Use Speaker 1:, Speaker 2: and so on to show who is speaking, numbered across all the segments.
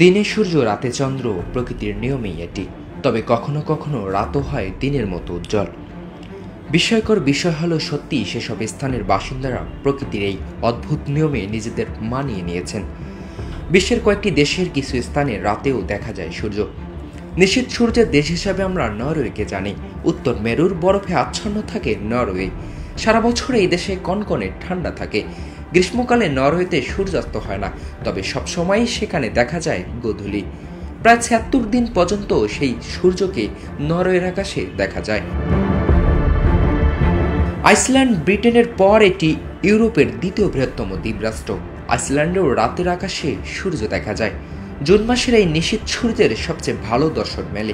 Speaker 1: দিনে সূর্য রাতে চন্দ্র প্রকৃতির নিয়মেই এটি। তবে কখনো কখনো রাতও হয় দিনের মতো উজ্জ্বল। বিস্ময়কর বিষয় হলো সত্যি সেসব স্থানের বাসিন্দারা প্রকৃতির এই অদ্ভুত নিয়মে নিজেদের মানিয়ে নিয়েছেন। বিশ্বের কয়েকটি দেশের কিছু স্থানে রাতেও দেখা যায় সূর্য। নিশীথ সূর্যের দেশ হিসাবে আমরা নরওয়েকে জানি। উত্তর মেরুর বরফে আচ্ছন্ন থাকে নরওয়ে। সারা বছর এই দেশে কনকনে ঠান্ডা থাকে। গ্রীষ্মকালে নরওয়েতে সূর্যাস্ত হয় না, তবে সবসময় সেখানে দেখা যায় গোধূলি। প্রায় ৭৬ দিন পর্যন্ত সেই সূর্যকে নরওয়ের আকাশে দেখা যায়। আইসল্যান্ড ব্রিটেনের পর এটি ইউরোপের দ্বিতীয় বৃহত্তম দ্বীপরাষ্ট্র। আইসল্যান্ডেও রাতের আকাশে সূর্য দেখা যায়। জুন মাসের এই নিশীথ সূর্যের সবচেয়ে ভালো দর্শন মেলে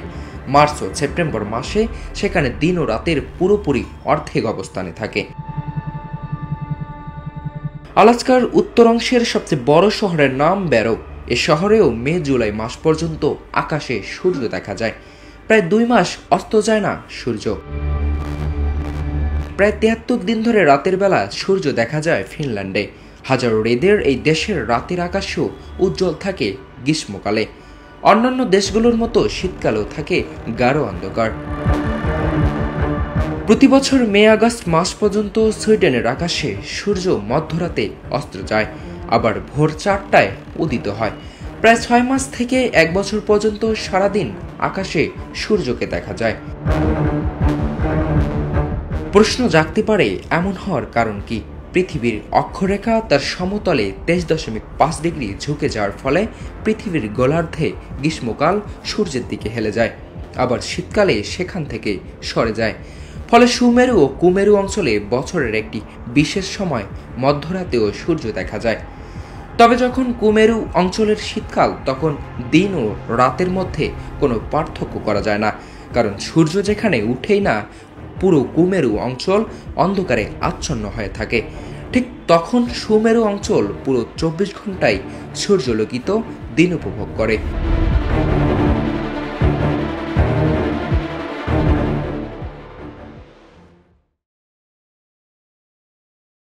Speaker 1: মার্চ ও সেপ্টেম্বর মাসে। সেখানে দিন ও রাতের পুরোপুরি অর্ধেক অবস্থানে থাকে। আলাস্কার উত্তর অংশের সবচেয়ে বড় শহরের নাম ব্যারো। এ শহরেও মে জুলাই মাস পর্যন্ত আকাশে সূর্য দেখা যায়। প্রায় ২ মাস অস্ত যায় না সূর্য। প্রায় ৭৩ দিন ধরে রাতের বেলা সূর্য দেখা যায় ফিনল্যান্ডে। হাজারো হ্রদের এই দেশের রাতের আকাশও উজ্জ্বল থাকে গ্রীষ্মকালে। অন্যান্য দেশগুলোর মতো শীতকালেও থাকে গাঢ় অন্ধকার। প্রতি বছর মে আগস্ট মাস পর্যন্ত সুইডেনের আকাশে সূর্য মধ্যরাতে অস্ত যায়, আবার ভোর ৪টায় উদিত হয়। প্রায় ৬ মাস থেকে ১ বছর পর্যন্ত সারাদিন আকাশে সূর্যকে দেখা যায়। প্রশ্ন জাগতে পারে, এমন হওয়ার কারণ কি? পৃথিবীর অক্ষরেখা তার সমতলে ২৩.৫ ডিগ্রি ঝুঁকে যাওয়ার ফলে পৃথিবীর গোলার্ধে গ্রীষ্মকাল সূর্যের দিকে হেলে যায়, আবার শীতকালে সেখান থেকে সরে যায়। ফলে সুমেরু ও কুমেরু অঞ্চলে বছরের একটি বিশেষ সময় মধ্যরাতেও সূর্য দেখা যায়। তবে যখন কুমেরু অঞ্চলের শীতকাল, তখন দিন ও রাতের মধ্যে কোনো পার্থক্য করা যায় না, কারণ সূর্য যেখানে উঠেই না, পুরো কুমেরু অঞ্চল অন্ধকারে আচ্ছন্ন হয়ে থাকে। ঠিক তখন সুমেরু অঞ্চল পুরো ২৪ ঘন্টায় সূর্যলোকিত দিন উপভোগ করে।